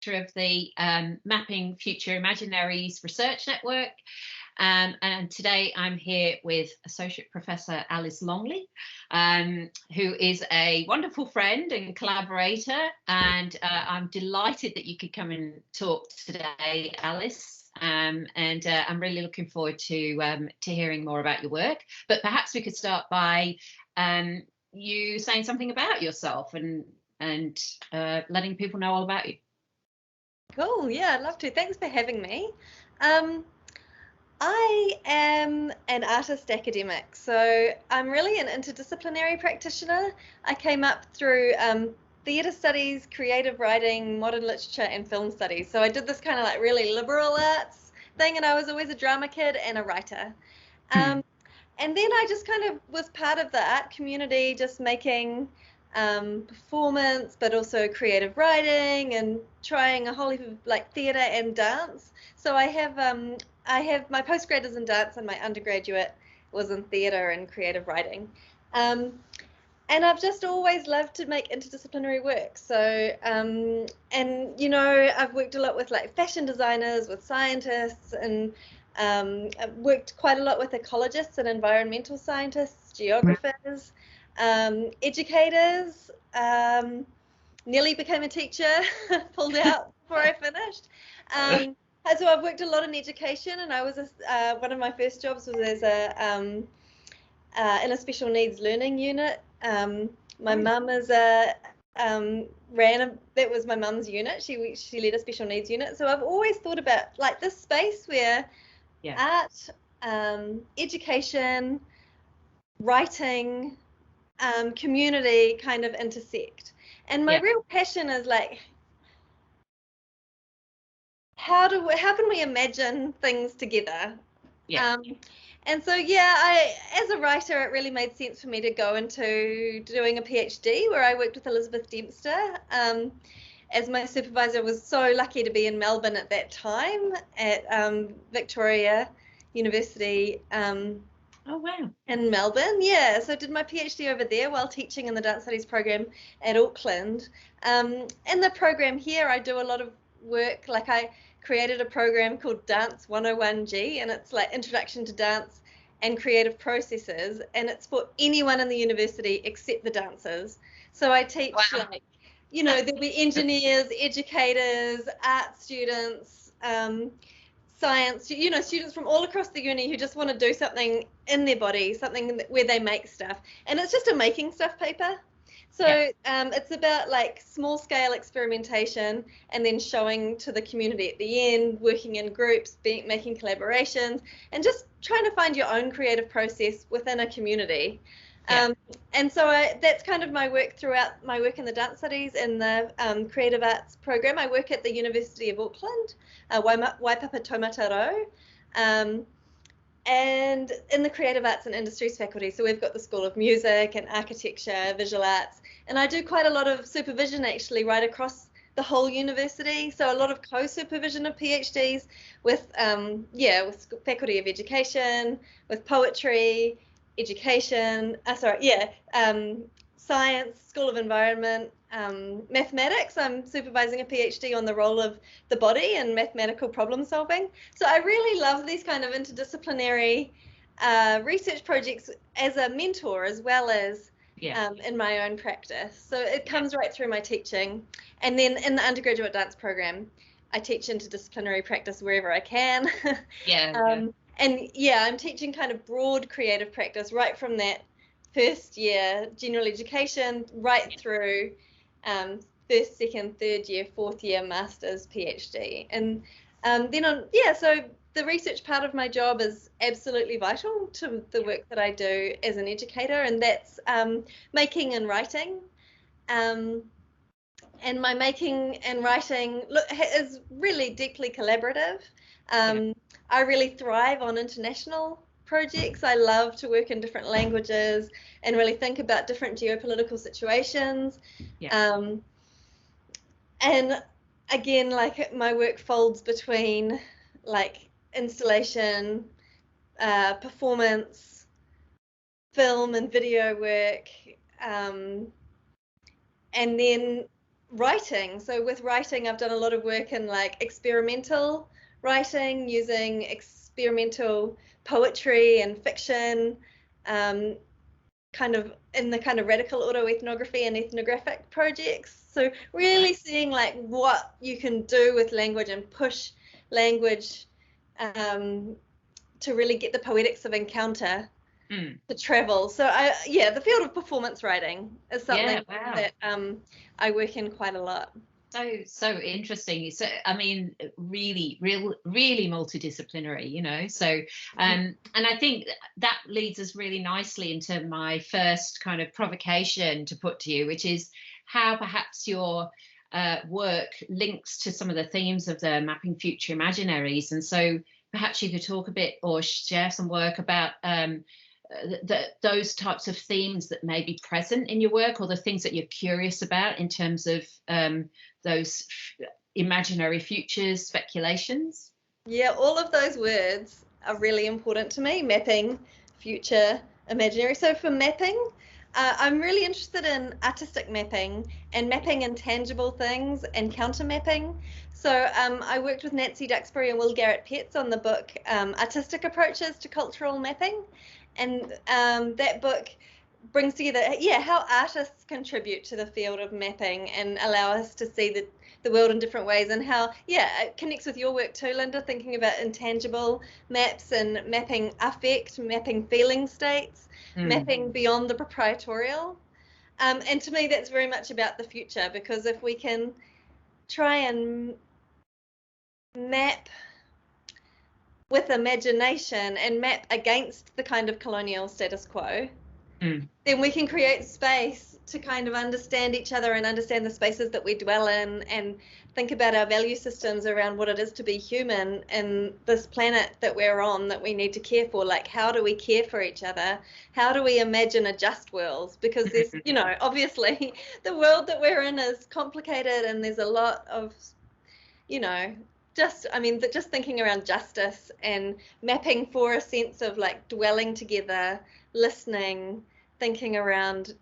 of the Mapping Future Imaginaries Research Network. And today I'm here with Associate Professor Alys Longley, who is a wonderful friend and collaborator. And I'm delighted that you could come and talk today, Alys. And I'm really looking forward to hearing more about your work. But perhaps we could start by you saying something about yourself and letting people know all about you. Cool, yeah, I'd love to. Thanks for having me. I am an artist academic, so I'm really an interdisciplinary practitioner. I came up through theatre studies, creative writing, modern literature, and film studies. So I did this kind of like really liberal arts thing, and I was always a drama kid and a writer. And then I just kind of was part of the art community, just making performance, but also creative writing and trying a whole heap of like theatre and dance. So I have my postgrad is in dance and my undergraduate was in theatre and creative writing. And I've just always loved to make interdisciplinary work. So, and you know, I've worked a lot with like fashion designers, with scientists, and I've worked quite a lot with ecologists and environmental scientists, geographers, educators, nearly became a teacher, pulled out before I finished. So I've worked a lot in education, and I was one of my first jobs was as in a special needs learning unit. My mum is that was my mum's unit. She led a special needs unit. So I've always thought about like this space where art, education, writing, community kind of intersect. And my real passion is like, how can we imagine things together? And so, as a writer, it really made sense for me to go into doing a PhD where I worked with Elizabeth Dempster. As my supervisor was so lucky to be in Melbourne at that time at Victoria University. Oh, wow. In Melbourne, so I did my PhD over there while teaching in the Dance Studies program at Auckland. In the program here, I do a lot of work, like I created a program called Dance 101G, and it's like Introduction to Dance and Creative Processes, and it's for anyone in the university except the dancers. So I teach, like, you know, there'll be engineers, educators, art students, science, you know, students from all across the uni who just want to do something in their body, something where they make stuff. And it's just a making stuff paper. So it's about like small scale experimentation and then showing to the community at the end, working in groups, making collaborations, and just trying to find your own creative process within a community. And so that's kind of my work throughout my work in the dance studies and the creative arts program. I work at the University of Auckland, Waipapa Taumataro, and in the creative arts and industries faculty. So we've got the School of Music and Architecture, Visual Arts, and I do quite a lot of supervision actually right across the whole university. So a lot of co-supervision of PhDs with with Faculty of Education, with poetry, education, science, School of Environment, mathematics. I'm supervising a PhD on the role of the body and mathematical problem solving. So I really love these kind of interdisciplinary research projects as a mentor as well as in my own practice. So it comes right through my teaching. And then in the undergraduate dance program, I teach interdisciplinary practice wherever I can. And I'm teaching kind of broad creative practice right from that first year general education right through first, second, third year, fourth year master's, PhD. And then so the research part of my job is absolutely vital to the work that I do as an educator, and that's making and writing. And my making and writing is really deeply collaborative. I really thrive on international projects. I love to work in different languages and really think about different geopolitical situations. And again, like my work folds between like installation, performance, film and video work, and then writing. So with writing, I've done a lot of work in like experimental writing, using experimental poetry and fiction, kind of in the kind of radical autoethnography and ethnographic projects. So really seeing like what you can do with language and push language to really get the poetics of encounter to travel. So the field of performance writing is something that I work in quite a lot. So interesting. So I mean, really multidisciplinary, you know. So and I think that leads us really nicely into my first kind of provocation to put to you, which is how perhaps your work links to some of the themes of the Mapping Future Imaginaries. And so perhaps you could talk a bit or share some work about those types of themes that may be present in your work, or the things that you're curious about in terms of those imaginary futures, speculations. Yeah, all of those words are really important to me. Mapping, future, imaginary. So for mapping, I'm really interested in artistic mapping and mapping intangible things and counter mapping. So I worked with Nancy Duxbury and Will Garrett Petts on the book Artistic Approaches to Cultural Mapping. And that book brings together, how artists contribute to the field of mapping and allow us to see the world in different ways, and how, it connects with your work too, Linda, thinking about intangible maps and mapping affect, mapping feeling states, mapping beyond the proprietorial. And to me, that's very much about the future, because if we can try and map with imagination and map against the kind of colonial status quo, then we can create space to kind of understand each other and understand the spaces that we dwell in, and think about our value systems around what it is to be human in this planet that we're on, that we need to care for. Like, how do we care for each other? How do we imagine a just world? Because there's, obviously the world that we're in is complicated, and there's a lot of, just thinking around justice and mapping for a sense of like dwelling together, listening, thinking around,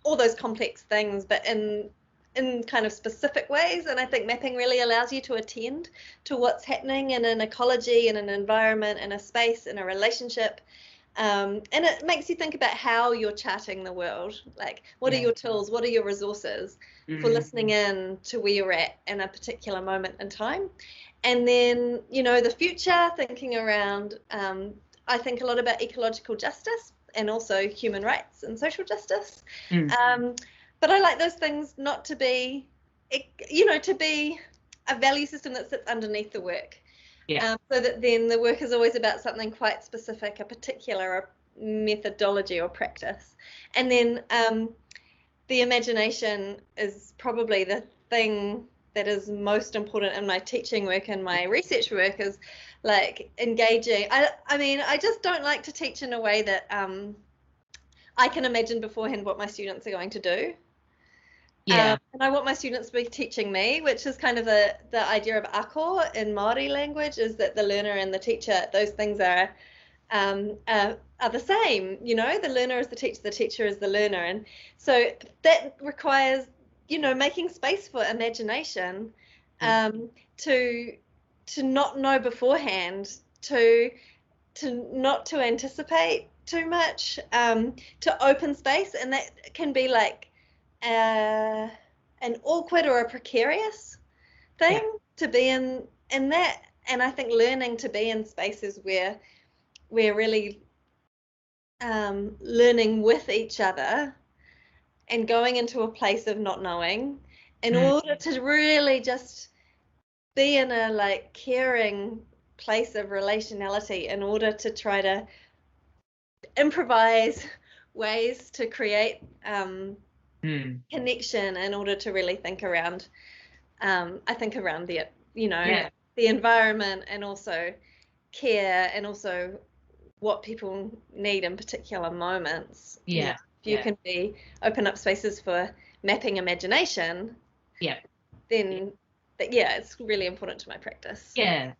all those complex things, but in kind of specific ways. And I think mapping really allows you to attend to what's happening in an ecology, in an environment, in a space, in a relationship. And it makes you think about how you're charting the world. Like, what are your tools? What are your resources for listening in to where you're at in a particular moment in time? And then, the future, thinking around, I think a lot about ecological justice and also human rights and social justice. But I like those things not to be, to be a value system that sits underneath the work. So that then the work is always about something quite specific, a particular methodology or practice. And then the imagination is probably the thing that is most important in my teaching work and my research work, is like engaging. I just don't like to teach in a way that I can imagine beforehand what my students are going to do. And I want my students to be teaching me, which is kind of the idea of ako in Māori language, is that the learner and the teacher, those things are the same. The learner is the teacher is the learner. And so that requires, making space for imagination, to not know beforehand, to not to anticipate too much, to open space. And that can be like an awkward or a precarious thing to be in that. And I think learning to be in spaces where we're really learning with each other and going into a place of not knowing, in order to really just be in a like caring place of relationality, in order to try to improvise ways to create connection, in order to really think around around the the environment, and also care, and also what people need in particular moments. You can open up spaces for mapping imagination, then it's really important to my practice. And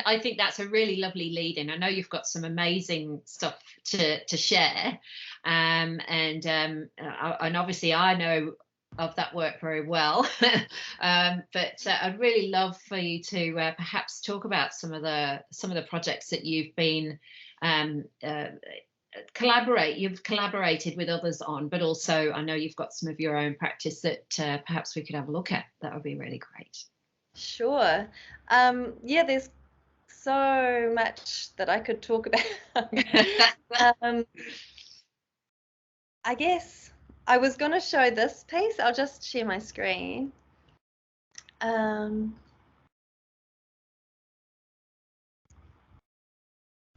I think that's a really lovely lead in. I know you've got some amazing stuff to share, and obviously I know that work very well. But I'd really love for you to perhaps talk about some of the projects that you've been you've collaborated with others on, but also I know you've got some of your own practice that perhaps we could have a look at. That would be really great. Sure. Yeah, there's so much that I could talk about. I guess I was going to show this piece. I'll just share my screen. Can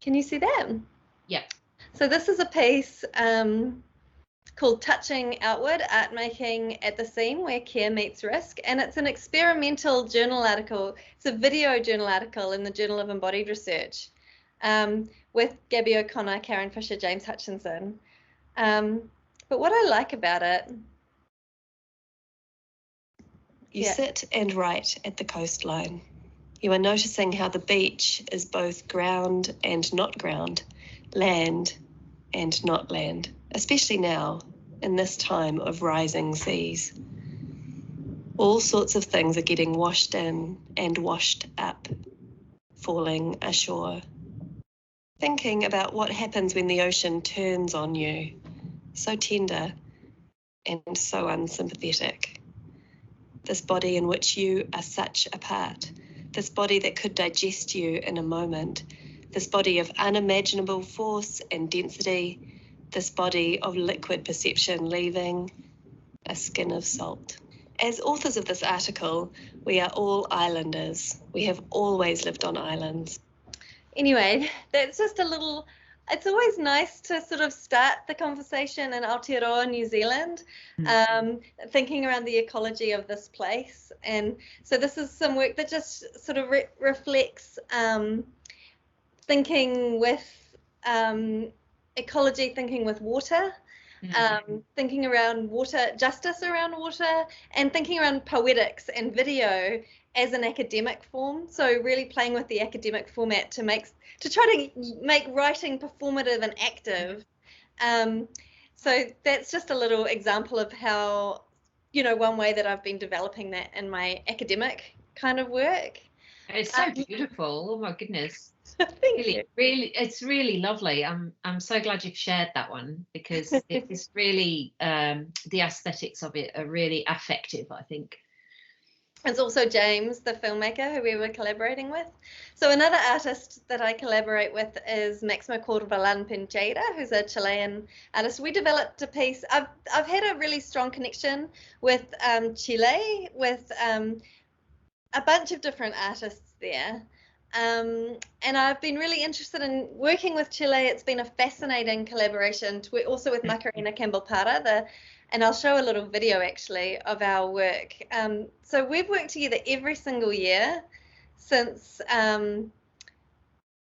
you see that? Yeah. So this is a piece called Touching Outward, Art Making at the Seam, Where Care Meets Risk. And it's an experimental journal article. It's a video journal article in the Journal of Embodied Research with Gabby O'Connor, Karen Fisher, James Hutchinson. But what I like about it... You sit and write at the coastline. You are noticing how the beach is both ground and not ground, land and not land, especially now, in this time of rising seas. All sorts of things are getting washed in and washed up, falling ashore. Thinking about what happens when the ocean turns on you, so tender and so unsympathetic. This body in which you are such a part, this body that could digest you in a moment, this body of unimaginable force and density, this body of liquid perception leaving a skin of salt. As authors of this article, we are all islanders. We have always lived on islands. Anyway, that's just a little... It's always nice to sort of start the conversation in Aotearoa, New Zealand, thinking around the ecology of this place. And so this is some work that just sort of reflects thinking with ecology, thinking with water, thinking around water, justice around water, and thinking around poetics and video as an academic form. So really playing with the academic format to try to make writing performative and active. So that's just a little example of how, one way that I've been developing that in my academic kind of work. It's so beautiful. Oh my goodness. Thank you. Really, it's really lovely. I'm so glad you've shared that one, because it is really the aesthetics of it are really affective, I think. It's also James, the filmmaker, who we were collaborating with. So another artist that I collaborate with is Máximo Corvalán Pincheira, who's a Chilean artist. We developed a piece. I've had a really strong connection with Chile, with a bunch of different artists there. And I've been really interested in working with Chile. It's been a fascinating collaboration, also with Macarena Campbell-Parra, and I'll show a little video actually of our work. So we've worked together every single year since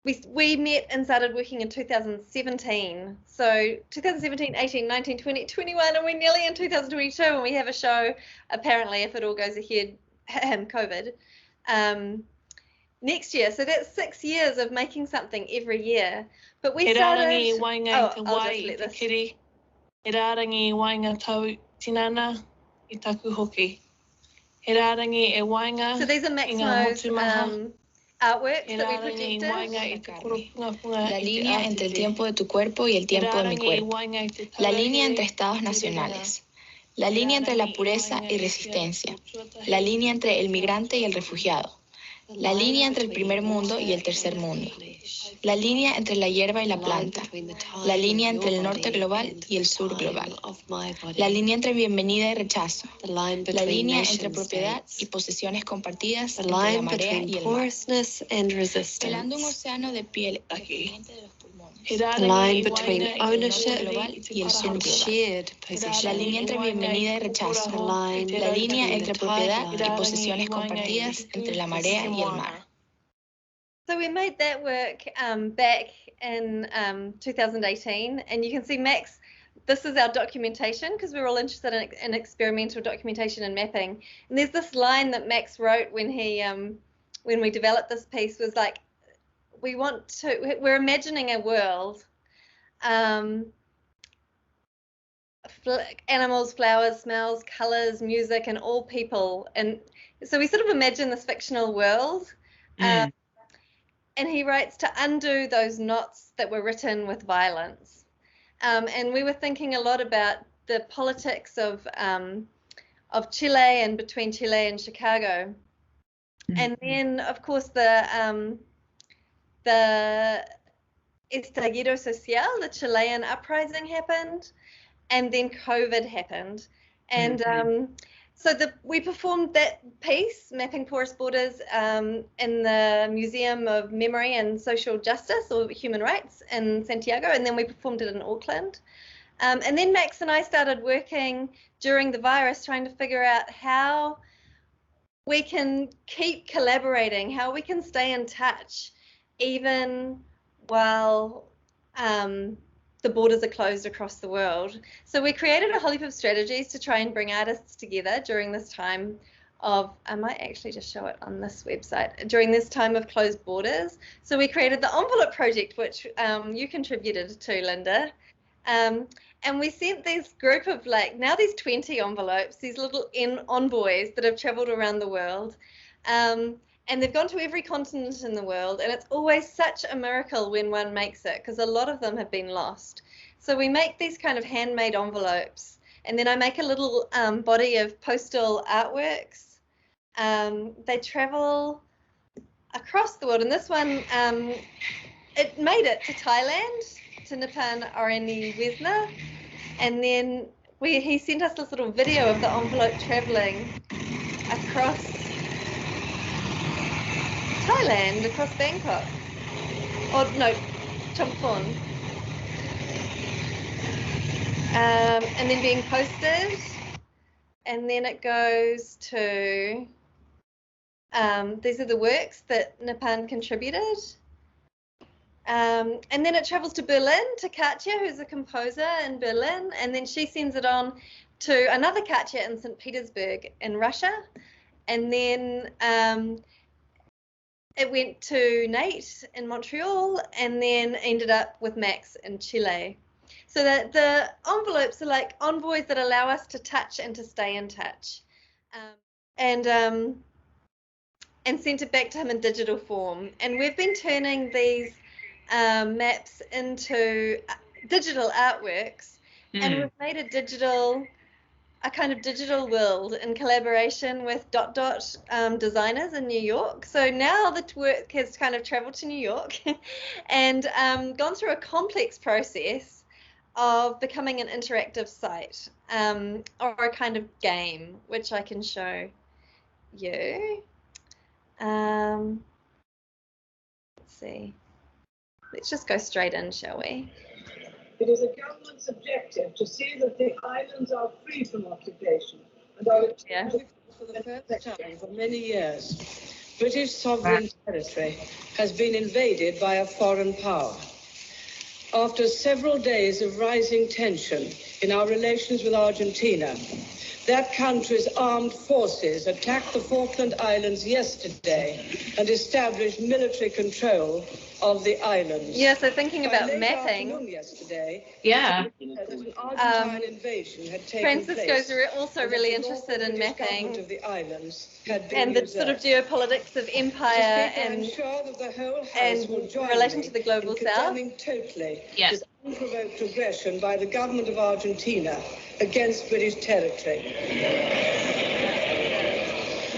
we met and started working in 2017. So 2017, 18, 19, 20, 21, and we're nearly in 2022, and we have a show, apparently, if it all goes ahead, COVID, next year. So that's 6 years of making something every year. But we started... I'll just let this... Erarangi wainga tau tinana I taku hoki. Erarangi e wainga. So these are Máximo's artworks that we projected. La línea entre el tiempo de tu cuerpo y el tiempo de mi cuerpo. La línea entre estados nacionales. La línea entre la pureza y resistencia. La línea entre el migrante y el refugiado. La línea entre el primer mundo y el tercer mundo. La línea entre la hierba y la planta. La línea entre el norte global y el sur global. La línea entre bienvenida y rechazo. La línea entre propiedad y posesiones compartidas entre la marea y el mar. Pelando un océano de piel proveniente de los pulmones. The line between ownership y el sur and global. shared La possession. línea entre bienvenida y rechazo. La línea entre propiedad y posesiones compartidas entre la marea y el mar. So we made that work back in 2018, and you can see Max, this is our documentation, because we're all interested in experimental documentation and mapping. And there's this line that Max wrote when we developed this piece, was like, we're imagining a world animals, flowers, smells, colors, music, and all people. And so we sort of imagine this fictional world. And he writes to undo those knots that were written with violence. And we were thinking a lot about the politics of Chile and between Chile and Chicago. And then, of course, the estallido social, the Chilean uprising happened, and then COVID happened. And so we performed that piece, Mapping Porous Borders, in the Museum of Memory and Social Justice or Human Rights in Santiago, and then we performed it in Auckland. And then Max and I started working during the virus, trying to figure out how we can keep collaborating, how we can stay in touch, even while the borders are closed across the world. So we created a whole heap of strategies to try and bring artists together during this time of, I might actually just show it on this website, during this time of closed borders. So we created the Envelope Project, which you contributed to, Linda. And we sent this group of now these 20 envelopes, these little envoys that have traveled around the world. And they've gone to every continent in the world, and it's always such a miracle when one makes it, because a lot of them have been lost. So we make these kind of handmade envelopes, and then I make a little body of postal artworks. They travel across the world, and this one, it made it to Thailand, to Nippon Orani Wisna, and then he sent us this little video of the envelope traveling across Thailand, across Bangkok, or no, Chumphon, and then being posted, and then it goes to, these are the works that Nippon contributed, and then it travels to Berlin, to Katja, who's a composer in Berlin, and then she sends it on to another Katja in St. Petersburg in Russia, and then it went to Nate in Montreal, and then ended up with Max in Chile. So that the envelopes are like envoys that allow us to touch and to stay in touch, and sent it back to him in digital form. And we've been turning these maps into digital artworks, and we've made a kind of digital world in collaboration with Dot designers in New York. So now the work has kind of traveled to New York and gone through a complex process of becoming an interactive site, or a kind of game, which I can show you. Let's see. Let's just go straight in, shall we? It is a government's objective to see that the islands are free from occupation and are for the first time for many years. British sovereign territory has been invaded by a foreign power. After several days of rising tension in our relations with Argentina, that country's armed forces attacked the Falkland Islands yesterday and established military control of the islands. Yeah, so thinking about mapping. Yesterday, yeah. an Argentine invasion had taken Francisco's place, also really interested in mapping of the islands had been and the sort of geopolitics of empire and relation to the global south. Totally yes. this unprovoked aggression by the government of Argentina against British territory.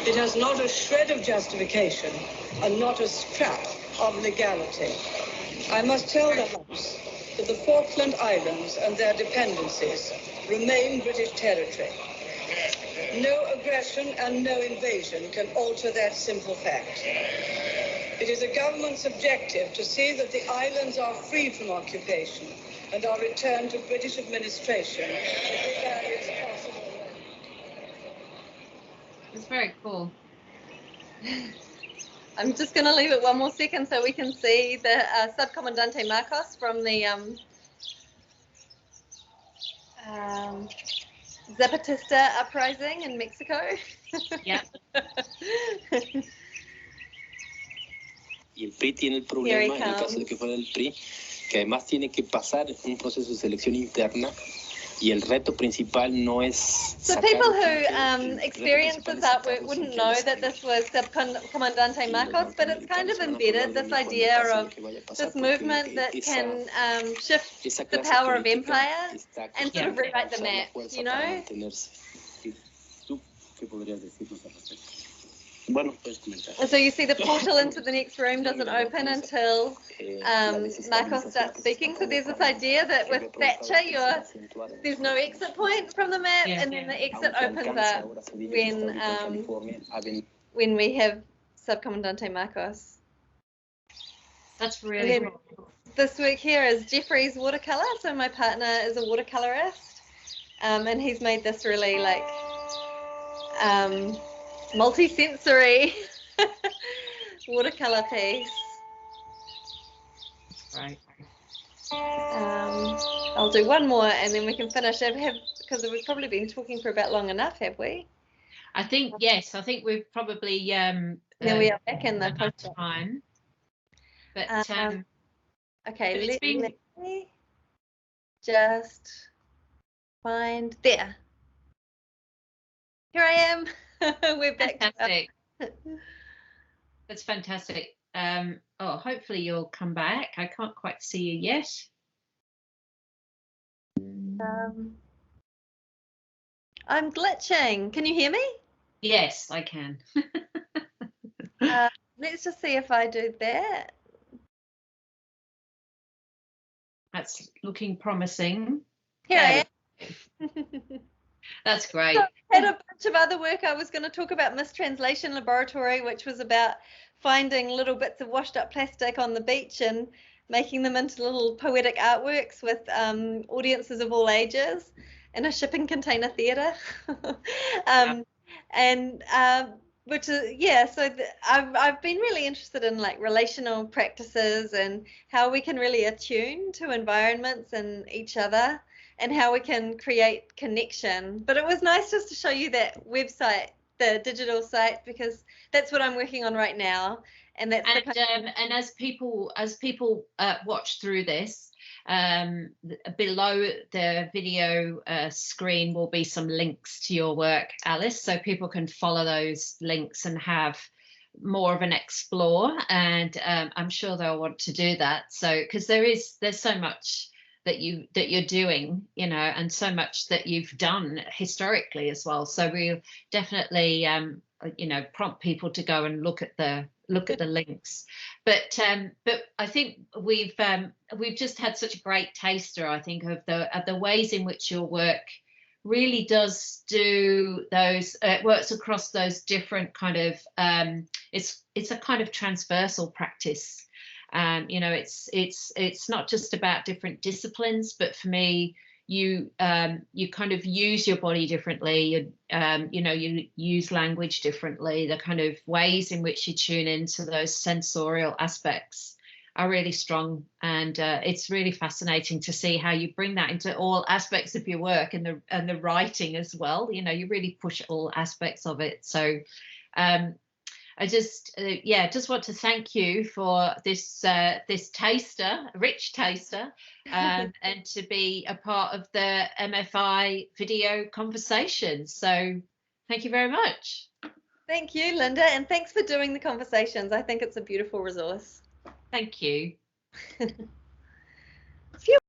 It has not a shred of justification and not a scrap of legality. I must tell the House that the Falkland Islands and their dependencies remain British territory. No aggression and no invasion can alter that simple fact. It is a government's objective to see that the islands are free from occupation and are returned to British administration at the earliest possible moment. It's very cool. I'm just going to leave it one more second so we can see the Subcomandante Marcos from the Zapatista uprising in Mexico. Yeah. Y el PRI tiene el problema, en el caso de que fuera el PRI, que además tiene que pasar un proceso de selección interna Y el reto principal no es. So people who experience this artwork wouldn't know that this was Subcomandante Marcos, but it's kind of embedded this idea of this movement that can shift the power of empire and sort of rewrite the map, you know? So you see the portal into the next room doesn't open until Marcos starts speaking. So there's this idea that with Thatcher, there's no exit point from the map, and then the exit opens up when we have Subcomandante Marcos. That's really cool. This work here is Jeffrey's watercolor. So my partner is a watercolorist, and he's made this really like multi-sensory watercolor piece. Right. I'll do one more and then we can finish it, because we've probably been talking for about long enough, have we? I think yes. I think we've probably then we are back in the time. But okay, let me just find there. Here I am. We're back. Fantastic. That's fantastic. Oh, hopefully you'll come back. I can't quite see you yet. I'm glitching. Can you hear me? Yes, I can. Let's just see if I do that. That's looking promising. Here I am. That's great. So I had a bunch of other work. I was going to talk about Mistranslation Laboratory, which was about finding little bits of washed up plastic on the beach and making them into little poetic artworks with audiences of all ages in a shipping container theatre. Which is, so I've been really interested in like relational practices and how we can really attune to environments and each other, and how we can create connection. But it was nice just to show you that website, the digital site, because that's what I'm working on right now. And that's and as people watch through this, below the video screen will be some links to your work, Alys, so people can follow those links and have more of an explore. And I'm sure they'll want to do that. So because there's so much that you're doing, you know, and so much that you've done historically as well. So we'll definitely you know, prompt people to go and look at the links. But I think we've just had such a great taster, I think, of the ways in which your work really does do those works across those different kind of it's a kind of transversal practice. You know, it's not just about different disciplines, but for me, you kind of use your body differently. You know, you use language differently. The kind of ways in which you tune into those sensorial aspects are really strong, and it's really fascinating to see how you bring that into all aspects of your work and the writing as well. You know, you really push all aspects of it. So I just want to thank you for this rich taster, and to be a part of the MFI video conversation. So thank you very much. Thank you, Linda, and thanks for doing the conversations. I think it's a beautiful resource. Thank you.